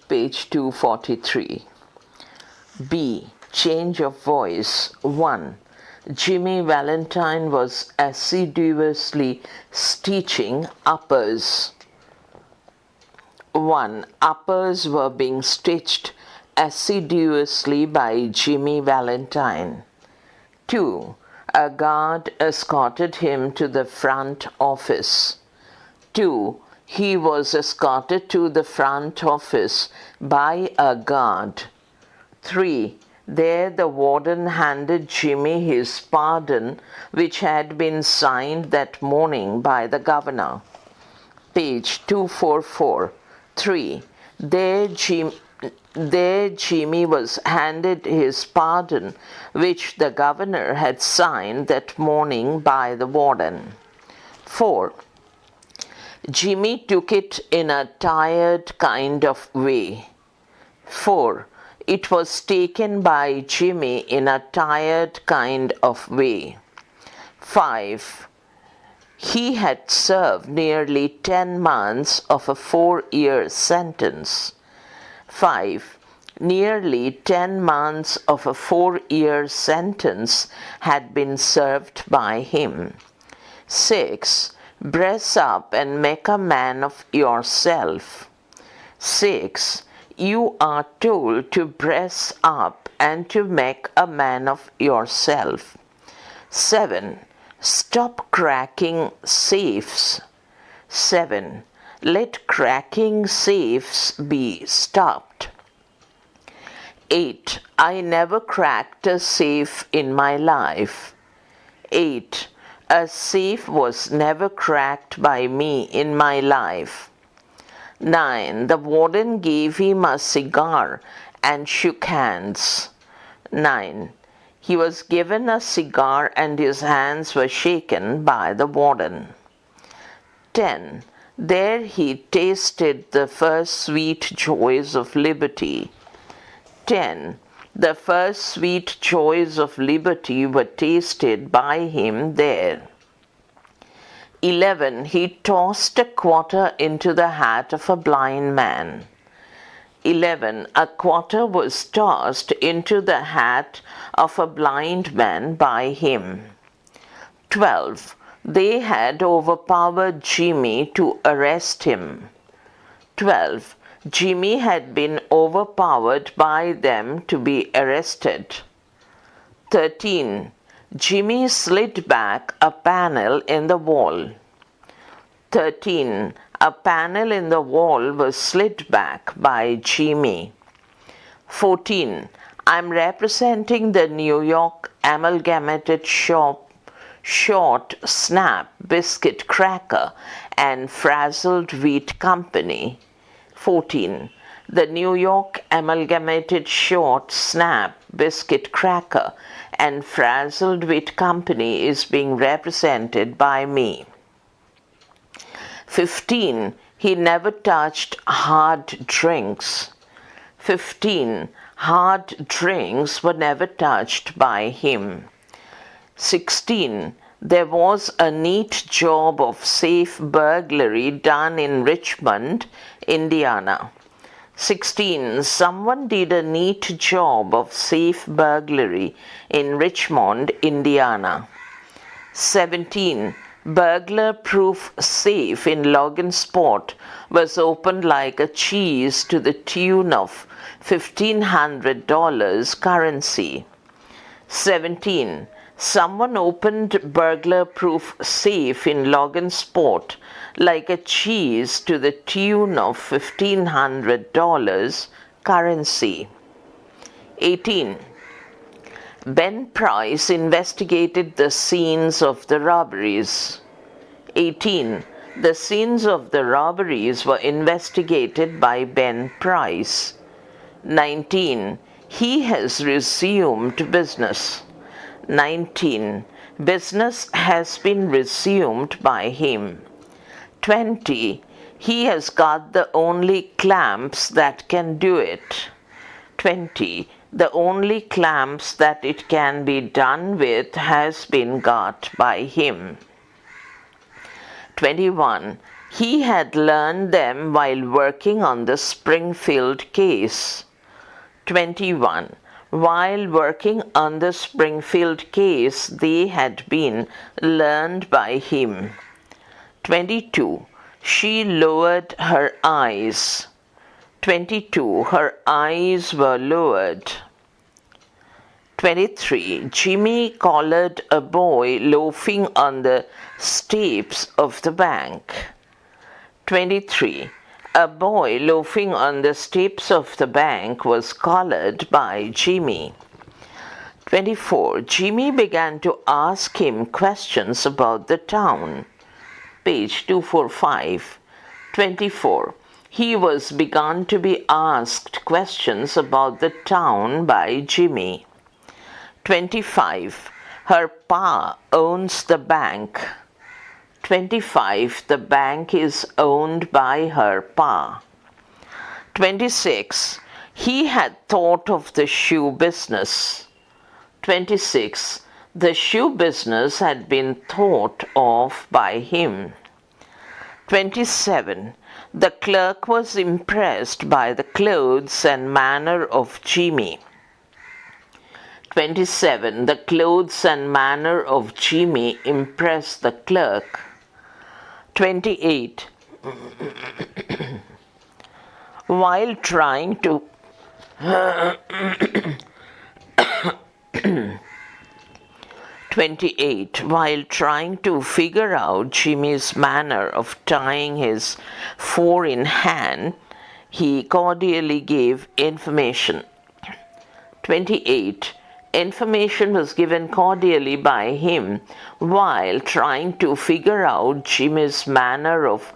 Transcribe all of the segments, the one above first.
page 243. B. Change of voice. 1. Jimmy Valentine was assiduously stitching uppers. 1. Uppers were being stitched assiduously by Jimmy Valentine. 2. A guard escorted him to the front office. 2. He was escorted to the front office by a guard. 3. There the warden handed Jimmy his pardon, which had been signed that morning by the governor. Page 244. 3. There Jimmy was handed his pardon, which the governor had signed that morning by the warden. 4. Jimmy took it in a tired kind of way. 4. It was taken by Jimmy in a tired kind of way. 5. He had served nearly 10 months of a 4-year sentence. 5. Nearly 10 months of a 4-year sentence had been served by him. 6. Dress up and make a man of yourself. 6. You are told to dress up and to make a man of yourself. 7. Stop cracking safes. 7. Let cracking safes be stopped. 8. I never cracked a safe in my life. 8. A safe was never cracked by me in my life. 9. The warden gave him a cigar and shook hands. 9. He was given a cigar and his hands were shaken by the warden. 10. There he tasted the first sweet joys of liberty. 10. The first sweet joys of liberty were tasted by him there. 11. He tossed a quarter into the hat of a blind man. 11. A quarter was tossed into the hat of a blind man by him. 12. They had overpowered Jimmy to arrest him. 12. Jimmy had been overpowered by them to be arrested. 13. Jimmy slid back a panel in the wall. 13. A panel in the wall was slid back by Jimmy. 14. I'm representing the New York Amalgamated Short Snap Biscuit Cracker and Frazzled Wheat Company. 14. The New York Amalgamated Short Snap Biscuit Cracker and Frazzled Wheat Company is being represented by me. 15. He never touched hard drinks. 15. Hard drinks were never touched by him. 16. There was a neat job of safe burglary done in Richmond, Indiana. 16. Someone did a neat job of safe burglary in Richmond, Indiana. 17. Burglar-proof safe in Logansport was opened like a cheese to the tune of $1,500 currency. 17. Someone opened burglar-proof safe in Logansport like a cheese to the tune of $1,500 currency. 18. Ben Price investigated the scenes of the robberies. 18. The scenes of the robberies were investigated by Ben Price. 19. He has resumed business. 19. Business has been resumed by him. 20. He has got the only clamps that can do it. 20. The only clamps that it can be done with has been got by him. 21. He had learned them while working on the Springfield case. 21. While working on the Springfield case, they had been learned by him. 22. She lowered her eyes. 22. Her eyes were lowered. 23. Jimmy collared a boy loafing on the steps of the bank. 23. A boy loafing on the steps of the bank was collared by Jimmy. 24. Jimmy began to ask him questions about the town. Page 245. 24. He was begun to be asked questions about the town by Jimmy. 25. Her pa owns the bank. 25. The bank is owned by her pa. 26. He had thought of the shoe business. 26. The shoe business had been thought of by him. 27. The clerk was impressed by the clothes and manner of Jimmy. 27. The clothes and manner of Jimmy impressed the clerk. 28. While trying to 28. While trying to figure out Jimmy's manner of tying his four in hand, he cordially gave information. 28. Information was given cordially by him while trying to figure out Jimmy's manner of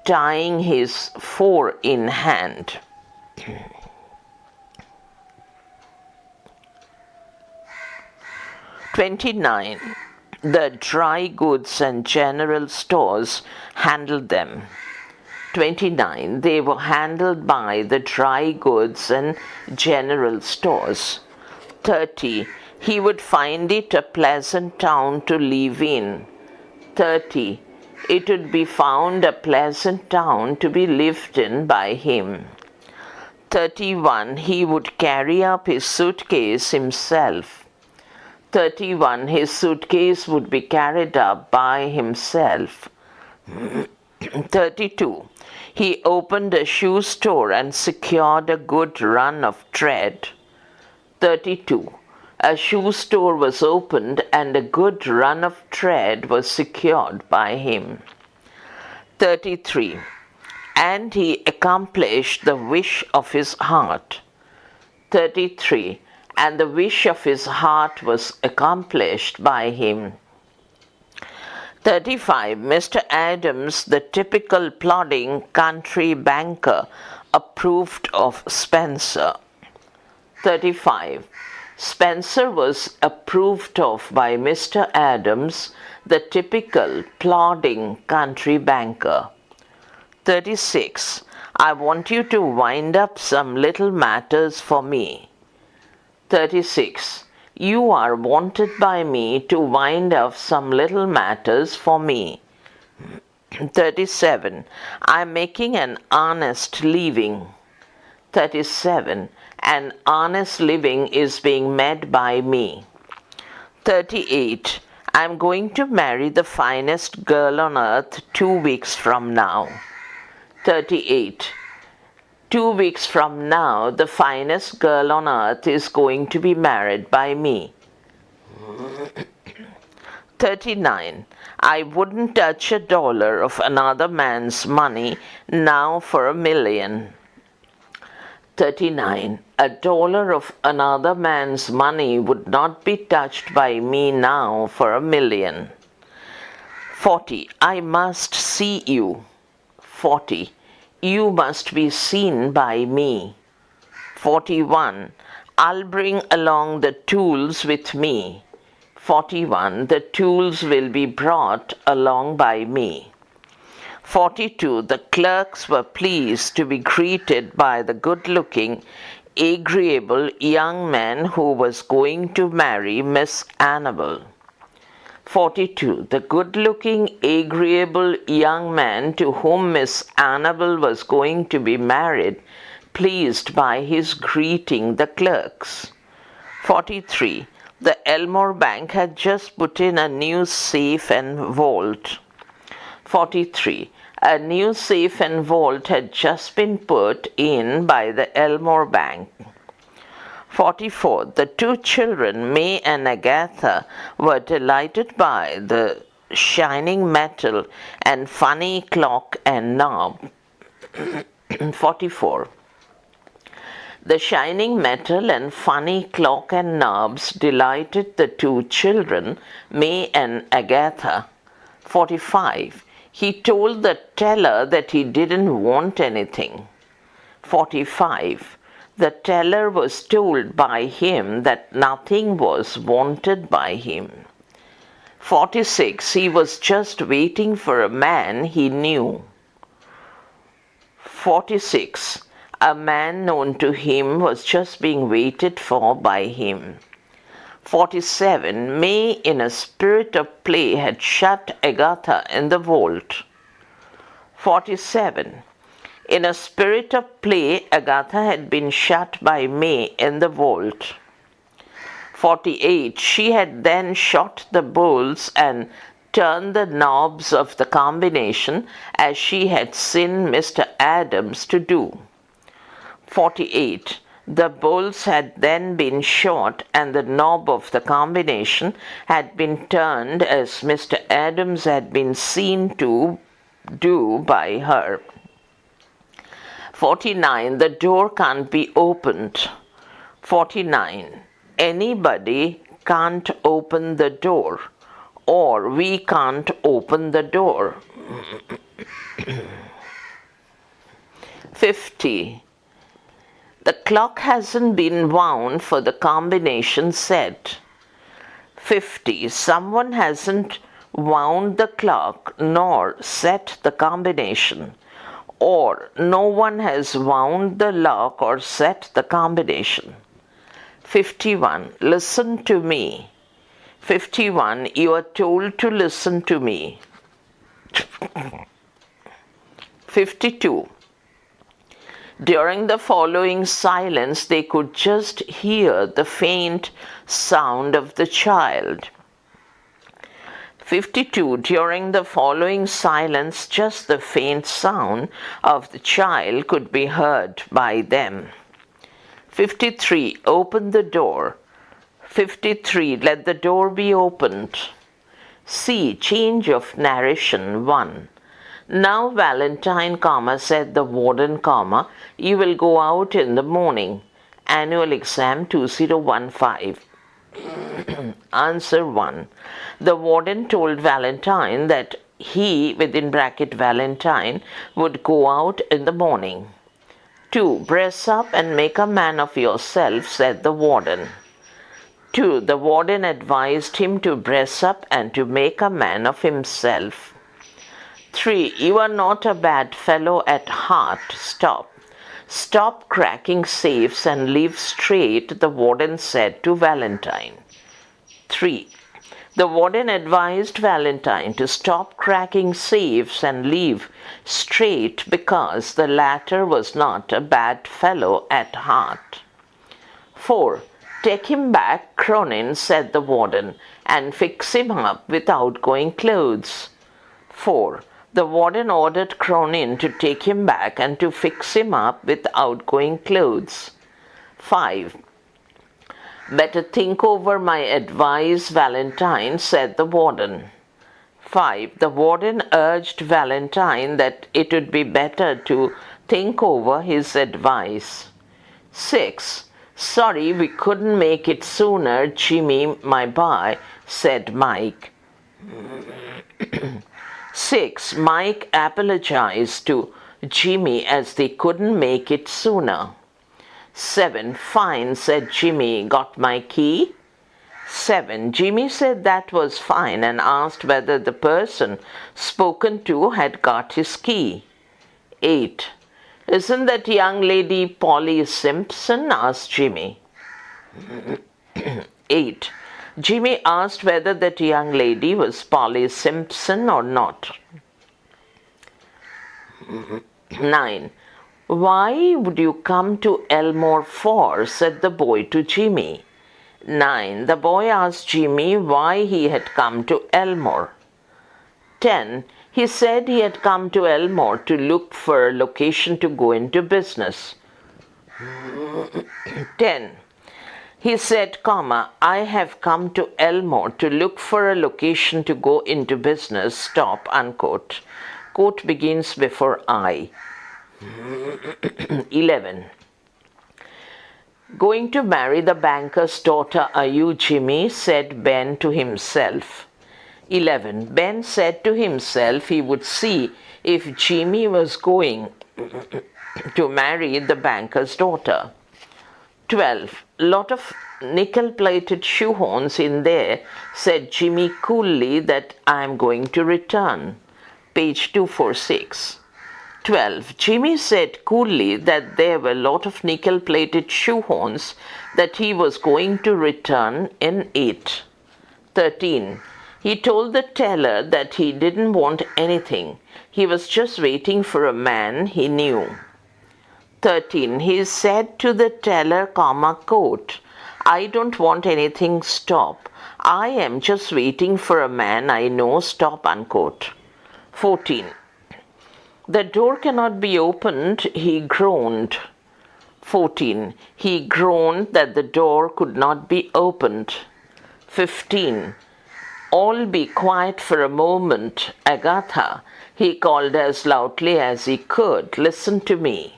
tying his four in hand. 29. The dry goods and general stores handled them. 29. They were handled by the dry goods and general stores. 30. He would find it a pleasant town to live in. 30. It would be found a pleasant town to be lived in by him. 31. He would carry up his suitcase himself. 31. His suitcase would be carried up by himself. 32. He opened a shoe store and secured a good run of trade. 32. A shoe store was opened and a good run of trade was secured by him. 33. And he accomplished the wish of his heart. 33. And the wish of his heart was accomplished by him. 35. Mr. Adams, the typical plodding country banker, approved of Spencer. 35. Spencer was approved of by Mr. Adams, the typical plodding country banker. 36. I want you to wind up some little matters for me. 36. You are wanted by me to wind up some little matters for me. 37. I am making an honest living. 37. An honest living is being made by me. 38. I am going to marry the finest girl on earth 2 weeks from now. 38. 2 weeks from now, the finest girl on earth is going to be married by me. 39. I wouldn't touch $1 of another man's money now for $1,000,000. 39. $1 of another man's money would not be touched by me now for $1,000,000. 40. I must see you. 40. You must be seen by me. 41. I'll bring along the tools with me. 41. The tools will be brought along by me. 42. The clerks were pleased to be greeted by the good-looking, agreeable young man who was going to marry Miss Annabel. 42. The good-looking, agreeable young man to whom Miss Annabel was going to be married, pleased by his greeting the clerks. 43. The Elmore Bank had just put in a new safe and vault. 43. A new safe and vault had just been put in by the Elmore Bank. 44. The two children, May and Agatha, were delighted by the shining metal and funny clock and knob. 44. The shining metal and funny clock and knobs delighted the two children, May and Agatha. 45. He told the teller that he didn't want anything. 45. The teller was told by him that nothing was wanted by him. 46. He was just waiting for a man he knew. 46. A man known to him was just being waited for by him. 47. May, in a spirit of play, had shut Agatha in the vault. 47. In a spirit of play, Agatha had been shut by May in the vault. 48. She had then shot the bolts and turned the knobs of the combination as she had seen Mr. Adams to do. 48. The bolts had then been shot and the knob of the combination had been turned as Mr. Adams had been seen to do by her. 49. The door can't be opened. 49. Anybody can't open the door, or we can't open the door. 50. The clock hasn't been wound for the combination set. 50. Someone hasn't wound the clock nor set the combination, or no one has wound the lock or set the combination. 51. Listen to me. 51. You are told to listen to me. 52. During the following silence, they could just hear the faint sound of the child. 52. During the following silence, just the faint sound of the child could be heard by them. 53. Open the door. 53. Let the door be opened. C. Change of narration 1. Now, Valentine, said the warden, you will go out in the morning. Annual Exam 2015. Answer 1. The warden told Valentine that he, within bracket Valentine, would go out in the morning. 2. Dress up and make a man of yourself, said the warden. 2. The warden advised him to dress up and to make a man of himself. 3. You are not a bad fellow at heart. Stop. Stop cracking safes and live straight, the warden said to Valentine. 3. The warden advised Valentine to stop cracking safes and live straight because the latter was not a bad fellow at heart. 4. Take him back, Cronin, said the warden, and fix him up with outgoing clothes. 4. The warden ordered Cronin to take him back and to fix him up with outgoing clothes. 5. Better think over my advice, Valentine, said the warden. 5. The warden urged Valentine that it would be better to think over his advice. 6. Sorry we couldn't make it sooner, Jimmy, my boy, said Mike. 6. Mike apologized to Jimmy as they couldn't make it sooner. 7. Fine, said Jimmy. Got my key? 7. Jimmy said that was fine and asked whether the person spoken to had got his key. 8. Isn't that young lady Polly Simpson? Asked Jimmy. 8. Jimmy asked whether that young lady was Polly Simpson or not. 9. Why would you come to Elmore for? Said the boy to Jimmy. 9. The boy asked Jimmy why he had come to Elmore. 10. He said he had come to Elmore to look for a location to go into business. 10. He said, I have come to Elmore to look for a location to go into business, stop, unquote. Quote begins before I. 11. Going to marry the banker's daughter, are you, Jimmy? Said Ben to himself. 11. Ben said to himself he would see if Jimmy was going to marry the banker's daughter. 12. Lot of nickel-plated shoehorns in there, said Jimmy coolly, that I am going to return. Page 246. 12. Jimmy said coolly that there were a lot of nickel-plated shoehorns that he was going to return in it. 13. He told the teller that he didn't want anything. He was just waiting for a man he knew. 13. He said to the teller, quote, I don't want anything, stop. I am just waiting for a man I know, stop, unquote. 14. The door cannot be opened, he groaned. 14. He groaned that the door could not be opened. 15. All be quiet for a moment, Agatha, he called as loudly as he could. Listen to me.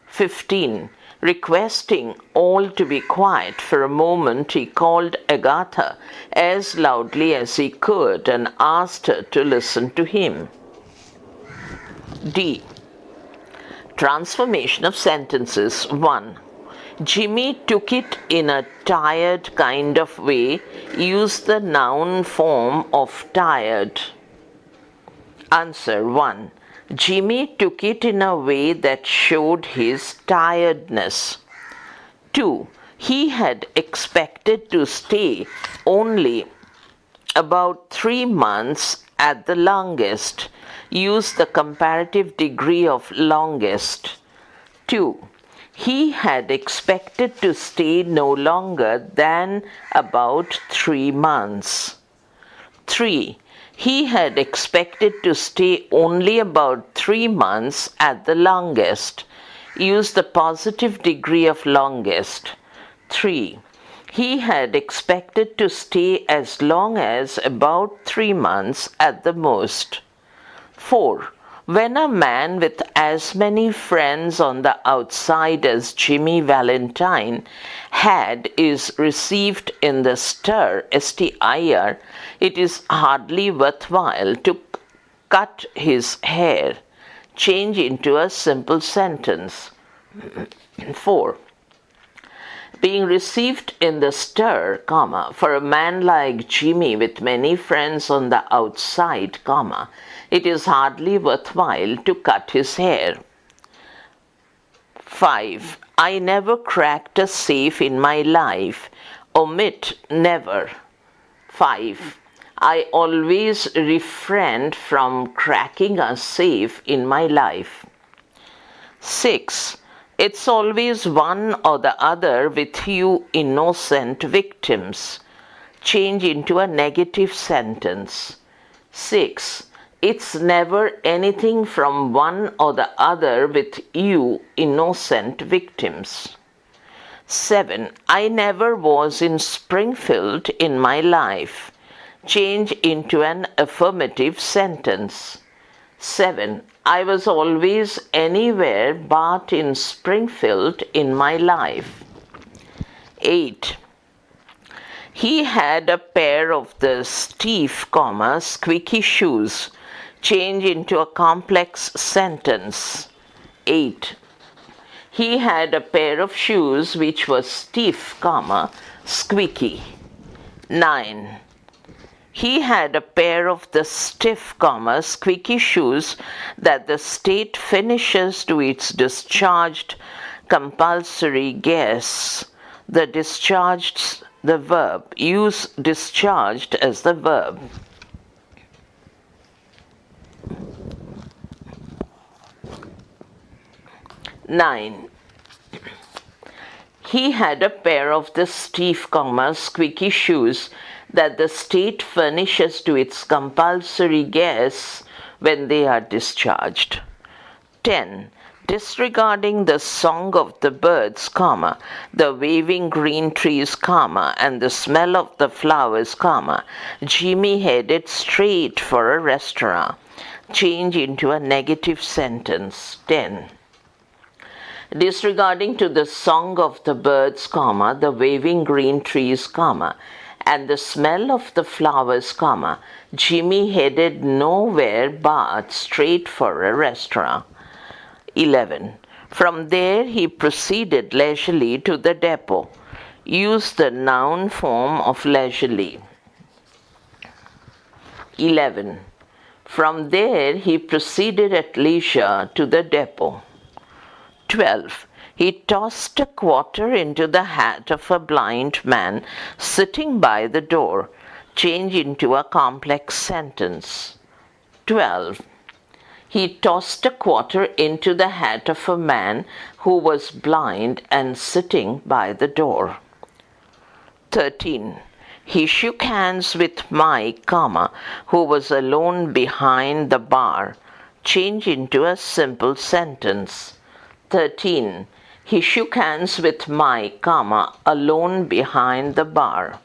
15. Requesting all to be quiet for a moment, he called Agatha as loudly as he could and asked her to listen to him. D. Transformation of sentences. 1. Jimmy took it in a tired kind of way. Use the noun form of tired. Answer. 1. Jimmy took it in a way that showed his tiredness. 2. He had expected to stay only about 3 months at the longest. Use the comparative degree of longest. 2. He had expected to stay no longer than about 3 months. 3. He had expected to stay only about 3 months at the longest. Use the positive degree of longest. 3. He had expected to stay as long as about 3 months at the most. 4. When a man with as many friends on the outside as Jimmy Valentine is received in the stir, STIR, it is hardly worthwhile to cut his hair. Change into a simple sentence. 4. Being received in the stir, for a man like Jimmy with many friends on the outside, it is hardly worthwhile to cut his hair. 5. I never cracked a safe in my life. Omit never. 5. I always refrained from cracking a safe in my life. 6. It's always one or the other with you innocent victims. Change into a negative sentence. 6. It's never anything from one or the other with you innocent victims. 7. I never was in Springfield in my life. Change into an affirmative sentence. 7. I was always anywhere but in Springfield in my life. 8. He had a pair of the stiff, squeaky shoes. Change into a complex sentence. 8. He had a pair of shoes which was stiff, squeaky. 9. He had a pair of the stiff, squeaky shoes that the state finishes to its discharged compulsory guests. The discharged the verb. Use discharged as the verb. Nine. He had a pair of the stiff, squeaky shoes that the state furnishes to its compulsory guests when they are discharged. 10. Disregarding the song of the birds, the waving green trees, and the smell of the flowers, Jimmy headed straight for a restaurant. Change into a negative sentence. 10. Disregarding to the song of the birds, the waving green trees, and the smell of the flowers, Jimmy headed nowhere but straight for a restaurant. 11. From there he proceeded leisurely to the depot. Use the noun form of leisurely. 11. From there he proceeded at leisure to the depot. 12. He tossed a quarter into the hat of a blind man sitting by the door. Change into a complex sentence. 12. He tossed a quarter into the hat of a man who was blind and sitting by the door. 13. He shook hands with Mike, who was alone behind the bar. Change into a simple sentence. 13. He shook hands with Mike, alone behind the bar.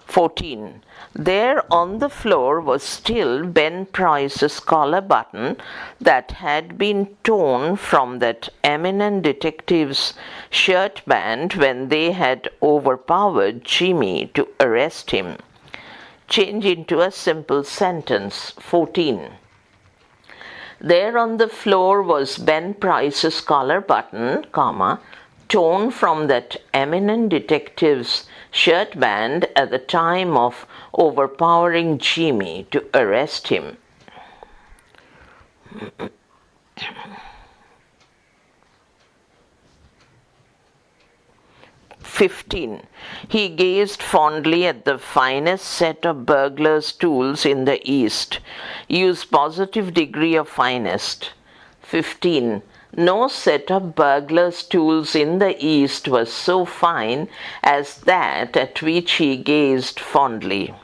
14. There on the floor was still Ben Price's collar button that had been torn from that eminent detective's shirt band when they had overpowered Jimmy to arrest him. Change into a simple sentence. 14. There on the floor was Ben Price's collar button, torn from that eminent detective's shirt band at the time of overpowering Jimmy to arrest him. 15. He gazed fondly at the finest set of burglar's tools in the East. Use positive degree of finest. 15. No set of burglar's tools in the East was so fine as that at which he gazed fondly.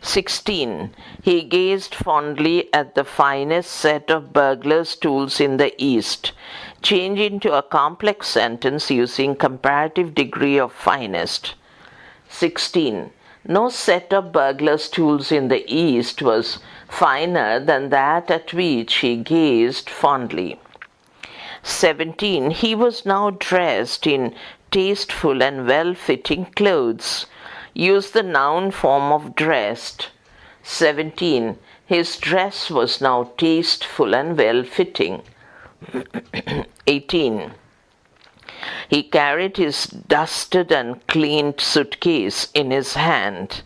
16. He gazed fondly at the finest set of burglar's tools in the East. Change into a complex sentence using comparative degree of finest. 16. No set of burglar's tools in the East was finer than that at which he gazed fondly. 17. He was now dressed in tasteful and well-fitting clothes. Use the noun form of dressed. 17. His dress was now tasteful and well-fitting. 18. He carried his dusted and cleaned suitcase in his hand.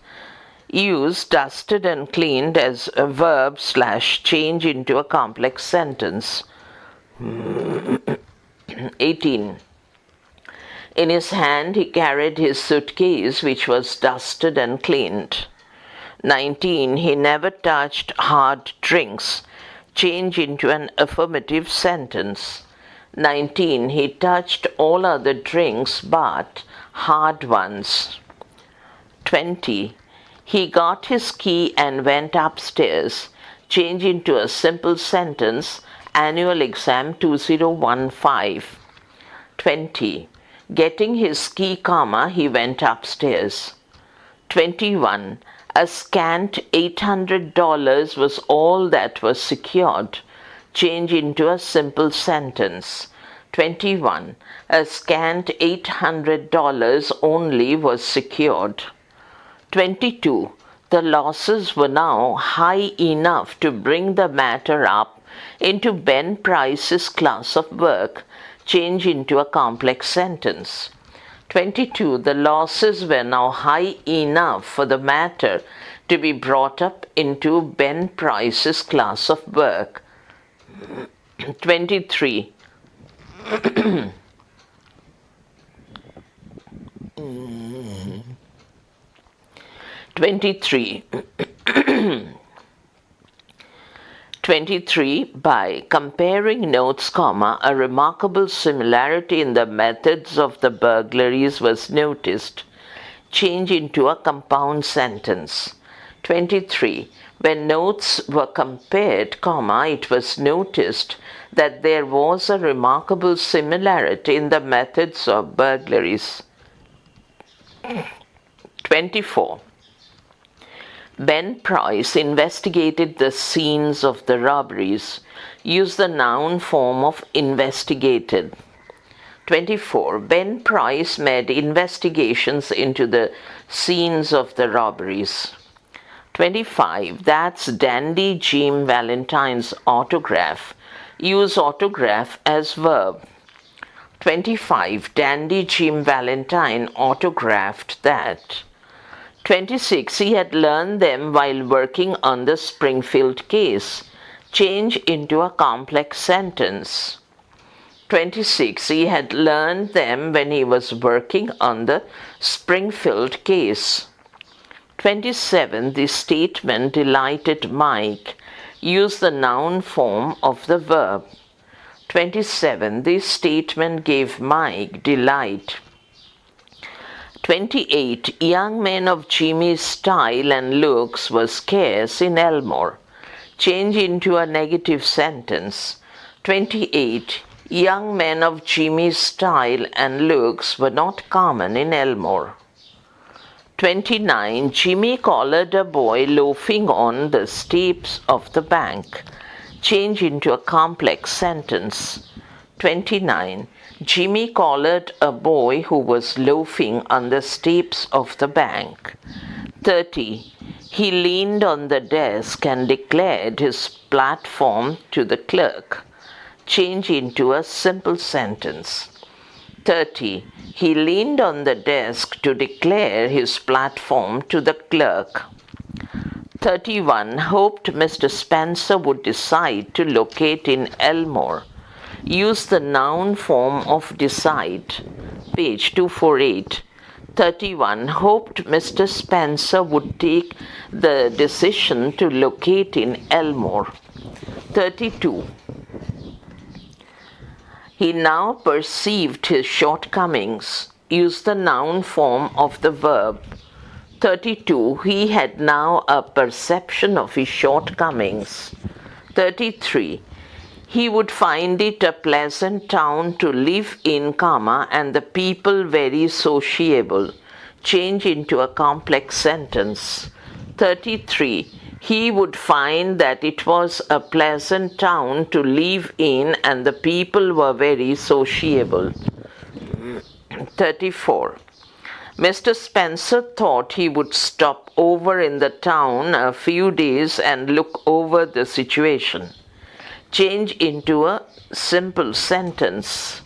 Use dusted and cleaned as a verb / change into a complex sentence. 18. In his hand he carried his suitcase, which was dusted and cleaned. 19. He never touched hard drinks. Change into an affirmative sentence. 19. He touched all other drinks but hard ones. 20. He got his key and went upstairs. Change into a simple sentence. Annual exam 2015. 20. Getting his key, he went upstairs. 21. A scant $800 was all that was secured. Change into a simple sentence. 21. A scant $800 only was secured. 22. The losses were now high enough to bring the matter up into Ben Price's class of work. Change into a complex sentence. 22. The losses were now high enough for the matter to be brought up into Ben Price's class of work. 23. 23. 23. By comparing notes, a remarkable similarity in the methods of the burglaries was noticed. Change into a compound sentence. 23. When notes were compared, it was noticed that there was a remarkable similarity in the methods of burglaries. 24. Ben Price investigated the scenes of the robberies. Use the noun form of investigated. 24. Ben Price made investigations into the scenes of the robberies. 25. That's Dandy Jim Valentine's autograph. Use autograph as verb. 25. Dandy Jim Valentine autographed that. 26. He had learned them while working on the Springfield case. Change into a complex sentence. 26. He had learned them when he was working on the Springfield case. 27. The statement delighted Mike. Use the noun form of the verb. 27. This statement gave Mike delight. 28. Young men of Jimmy's style and looks were scarce in Elmore. Change into a negative sentence. 28. Young men of Jimmy's style and looks were not common in Elmore. 29. Jimmy collared a boy loafing on the steps of the bank. Change into a complex sentence. 29. Jimmy collared a boy who was loafing on the steps of the bank. 30. He leaned on the desk and declared his platform to the clerk. Change into a simple sentence. 30. He leaned on the desk to declare his platform to the clerk. 31. Hoped Mr. Spencer would decide to locate in Elmore. Use the noun form of decide. Page 248. 31. Hoped Mr. Spencer would take the decision to locate in Elmore. 32. He now perceived his shortcomings. Use the noun form of the verb. 32. He had now a perception of his shortcomings. 33. He would find it a pleasant town to live in, and the people very sociable. Change into a complex sentence. 33. He would find that it was a pleasant town to live in and the people were very sociable. 34. Mr. Spencer thought he would stop over in the town a few days and look over the situation. Change into a simple sentence.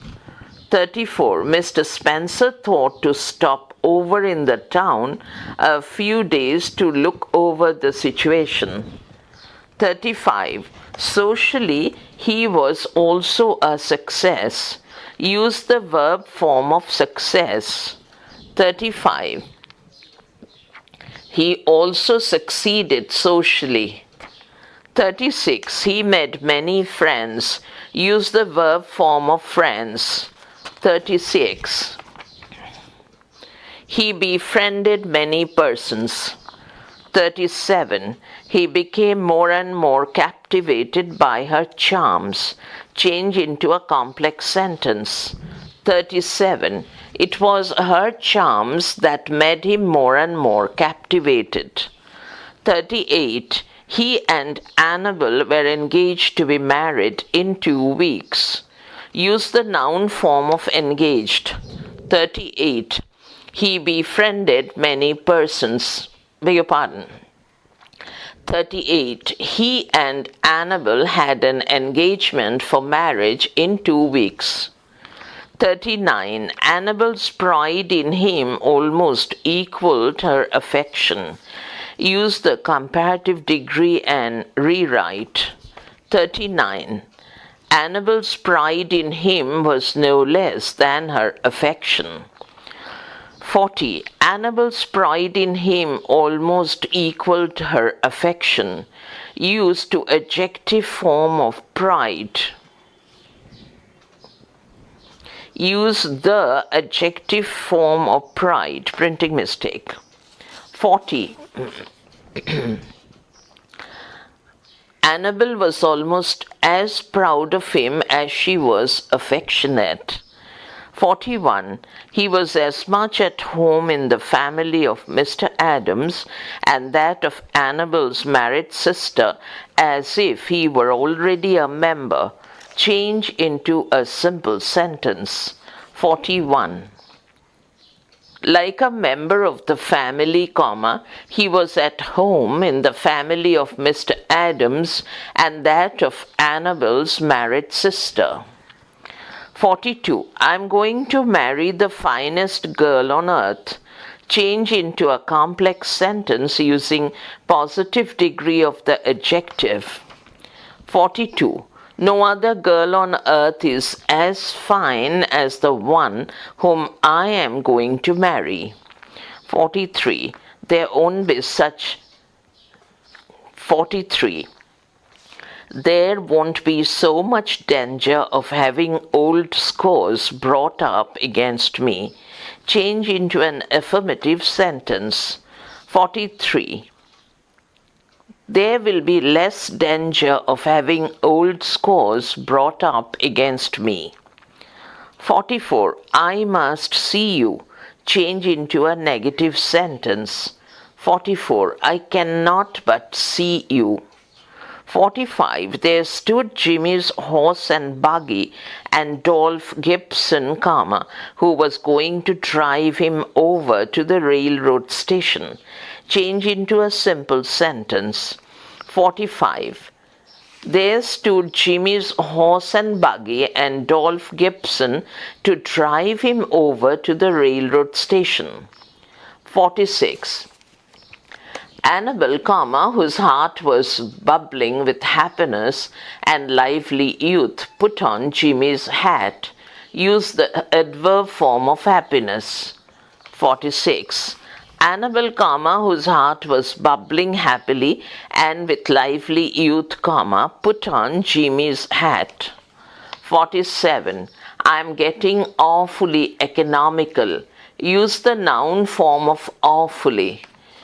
34. Mr. Spencer thought to stop over in the town a few days to look over the situation. 35. Socially, he was also a success. Use the verb form of success. 35. He also succeeded socially. 36. He made many friends. Use the verb form of friends. 36. He befriended many persons. 37. He became more and more captivated by her charms. Change into a complex sentence. 37. It was her charms that made him more and more captivated. 38. He and Annabel were engaged to be married in 2 weeks. Use the noun form of engaged. 38. He befriended many persons. Beg your pardon. 38. He and Annabel had an engagement for marriage in 2 weeks. 39. Annabel's pride in him almost equaled her affection. Use the comparative degree and rewrite. 39. Annabel's pride in him was no less than her affection. 40. Annabel's pride in him almost equaled her affection. Used to adjective form of pride. Use the adjective form of pride. Printing mistake. 40. Annabel was almost as proud of him as she was affectionate. 41. He was as much at home in the family of Mr. Adams and that of Annabel's married sister as if he were already a member. Change into a simple sentence. 41. Like a member of the family, comma, he was at home in the family of Mr. Adams and that of Annabel's married sister. 42. I'm going to marry the finest girl on earth. Change into a complex sentence using positive degree of the adjective. 42. No other girl on earth is as fine as the one whom I am going to marry. 43. There won't be such. 43. There won't be so much danger of having old scores brought up against me. Change into an affirmative sentence. 43. There will be less danger of having old scores brought up against me. 44. I must see you. Change into a negative sentence. 44. I cannot but see you. 45. There stood Jimmy's horse and buggy and Dolph Gibson, comma, who was going to drive him over to the railroad station. Change into a simple sentence. 45. There stood Jimmy's horse and buggy and Dolph Gibson to drive him over to the railroad station. 46. Annabel, comma, whose heart was bubbling with happiness and lively youth, put on Jimmy's hat. Use the adverb form of happiness. 46. Annabel, comma, whose heart was bubbling happily and with lively youth, comma, put on Jimmy's hat. 47. I'm getting awfully economical. Use the noun form of awfully.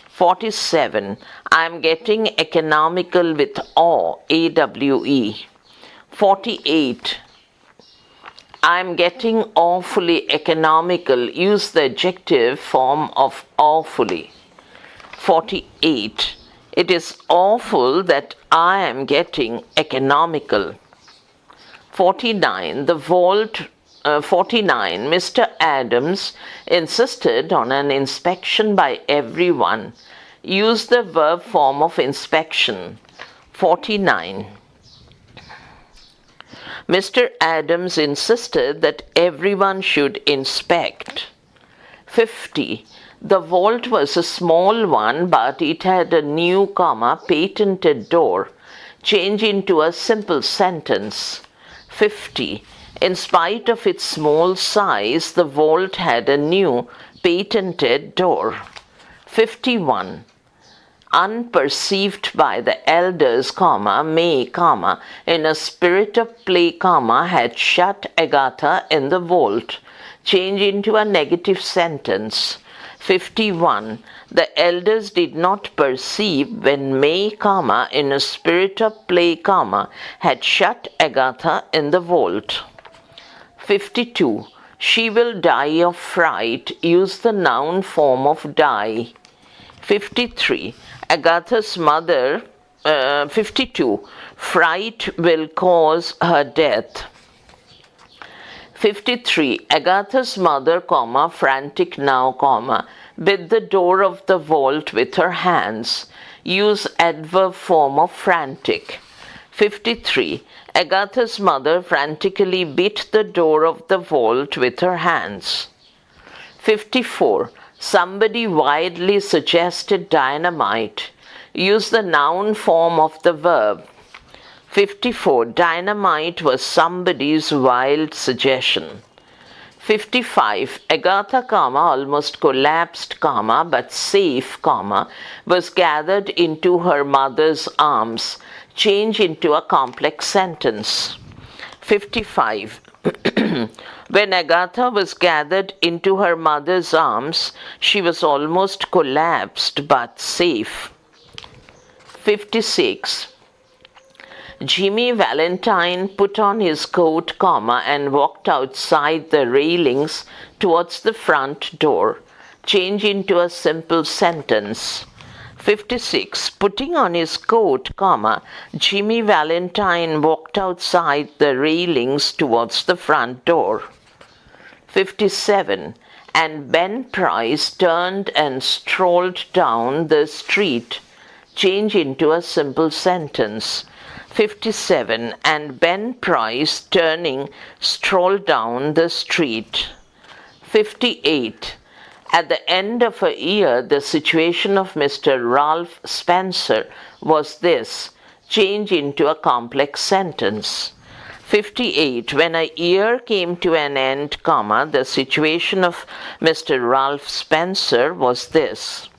47. I'm getting economical with awe, A-W-E. 48. I'm getting awfully economical. Use the adjective form of awfully. 48. It is awful that I am getting economical. 49. 49. Mr. Adams insisted on an inspection by everyone. Use the verb form of inspection. 49. Mr. Adams insisted that everyone should inspect. 50. The vault was a small one, but it had a new, comma, patented door. Change into a simple sentence. 50. In spite of its small size, the vault had a new, patented door. 51. Unperceived by the elders, comma, May, comma, in a spirit of play, comma, had shut Agatha in the vault. Change into a negative sentence. 51. The elders did not perceive when May, comma, in a spirit of play, comma, had shut Agatha in the vault. 52. She will die of fright. Use the noun form of die. 53. Agatha's mother, 52. Fright will cause her death. 53. Agatha's mother, comma, frantic now, comma, bit the door of the vault with her hands. Use adverb form of frantic. 53. Agatha's mother frantically beat the door of the vault with her hands. 54. Somebody wildly suggested dynamite. Use the noun form of the verb. 54. Dynamite was somebody's wild suggestion. 55. Agatha, almost collapsed, but safe, was gathered into her mother's arms. Change into a complex sentence. 55. When Agatha was gathered into her mother's arms, she was almost collapsed but safe. 56. Jimmy Valentine put on his coat, and walked outside the railings towards the front door. Change into a simple sentence. 56. Putting on his coat, Jimmy Valentine walked outside the railings towards the front door. 57. And Ben Price turned and strolled down the street. Change into a simple sentence. 57. And Ben Price, turning, strolled down the street. 58. At the end of a year, the situation of Mr. Ralph Spencer was this. Change into a complex sentence. 58. When a year came to an end, the situation of Mr. Ralph Spencer was this.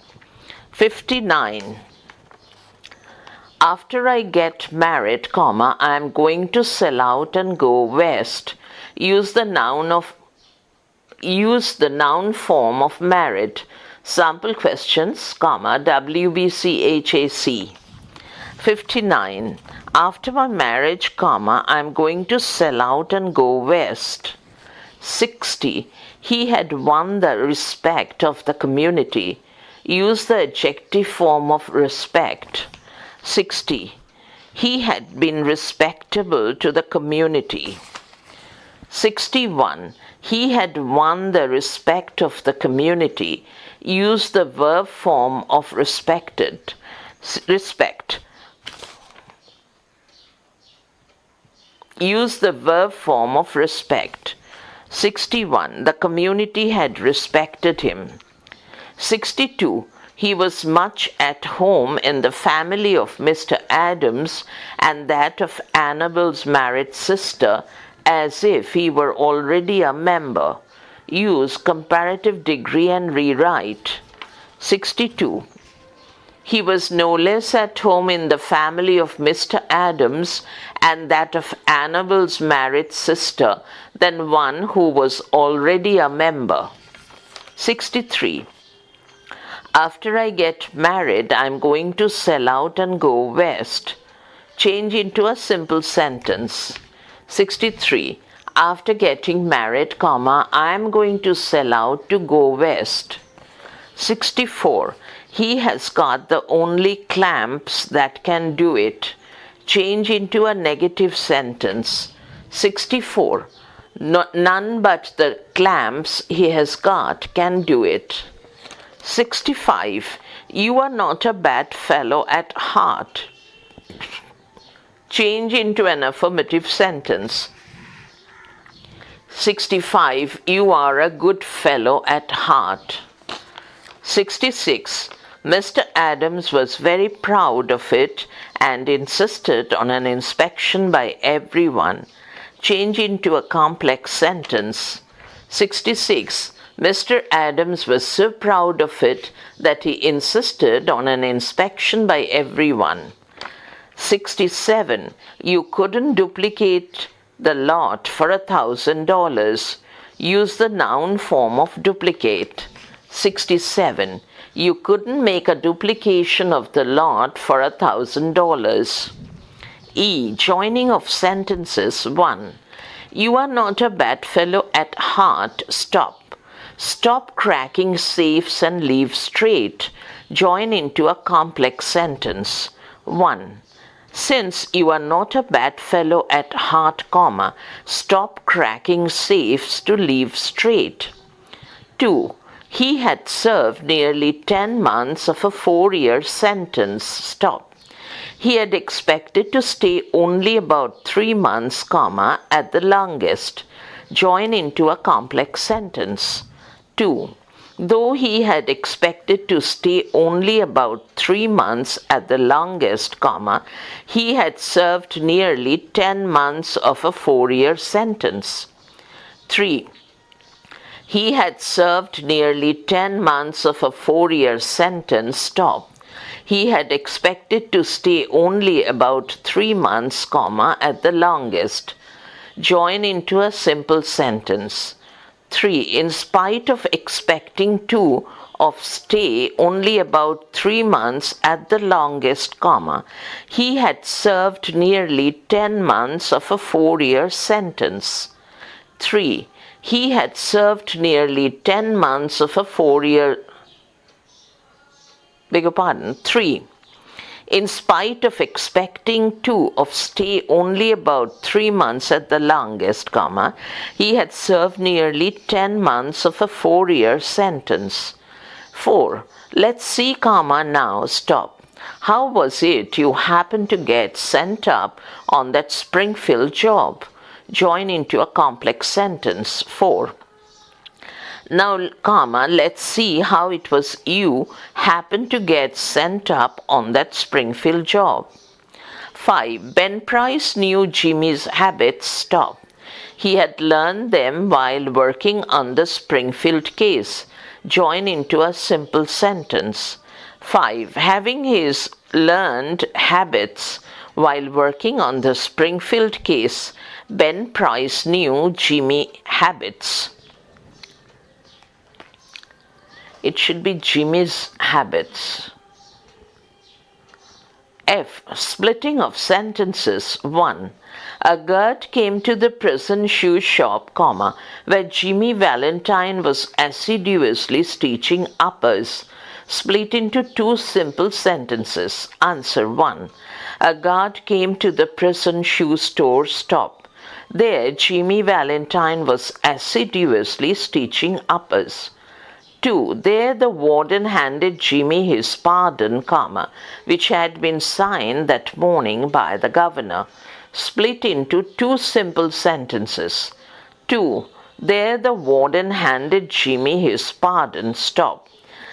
59. After I get married, I am going to sell out and go west. Use the noun form of married. Sample questions, WBCHAC. 59. After my marriage, I am going to sell out and go west. 60. He had won the respect of the community. Use the adjective form of respect. 60. He had been respectable to the community. 61. He had won the respect of the community. Use the verb form of respected. Respect. Use the verb form of respect. 61. The community had respected him. 62. He was much at home in the family of Mr. Adams and that of Annabel's married sister, as if he were already a member. Use comparative degree and rewrite. 62. He was no less at home in the family of Mr. Adams and that of Annabel's married sister than one who was already a member. 63. After I get married, I'm going to sell out and go west. Change into a simple sentence. 63. After getting married, I'm going to sell out to go west. 64. He has got the only clamps that can do it. Change into a negative sentence. 64. None but the clamps he has got can do it. 65. You are not a bad fellow at heart. Change into an affirmative sentence. 65. You are a good fellow at heart. 66. Mr. Adams was very proud of it and insisted on an inspection by everyone. Change into a complex sentence. 66. Mr. Adams was so proud of it that he insisted on an inspection by everyone. 67. You couldn't duplicate the lot for $1,000. Use the noun form of duplicate. 67. You couldn't make a duplication of the lot for $1,000. E. Joining of sentences. 1. You are not a bad fellow at heart. Stop. Stop cracking safes and leave straight. Join into a complex sentence. 1. Since you are not a bad fellow at heart, stop cracking safes to leave straight. 2. He had served nearly 10 months of a 4-year sentence. Stop. He had expected to stay only about 3 months, at the longest. Join into a complex sentence. 2. Though he had expected to stay only about 3 months at the longest, he had served nearly 10 months of a 4-year sentence. 3. He had served nearly 10 months of a 4-year sentence. Stop. He had expected to stay only about 3 months, comma, at the longest. Join into a simple sentence. 3. In spite of expecting to of stay only about 3 months at the longest, comma, he had served nearly 10 months of a 4-year sentence. 3. He had served nearly 10 months of a 4-year. 3. In spite of expecting to of stay only about 3 months at the longest, comma, he had served nearly 10 months of a 4-year sentence. 4. Let's see, comma, now, stop. How was it you happened to get sent up on that Springfield job? Join into a complex sentence. 4. Now, comma, let's see how it was you happened to get sent up on that Springfield job. 5. Ben Price knew Jimmy's habits. Stop. He had learned them while working on the Springfield case. Join into a simple sentence. 5. Having his learned habits while working on the Springfield case, Ben Price knew Jimmy's habits. It should be Jimmy's habits. F. Splitting of sentences. 1. A girl came to the prison shoe shop, comma, where Jimmy Valentine was assiduously stitching uppers. Split into 2 simple sentences. Answer. 1. A guard came to the prison shoe store. Stop. There, Jimmy Valentine was assiduously stitching uppers. 2. There the warden handed Jimmy his pardon, comma, which had been signed that morning by the governor. Split into 2 simple sentences. 2. There the warden handed Jimmy his pardon. Stop.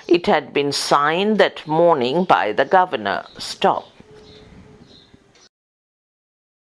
It had been signed that morning by the governor. Stop.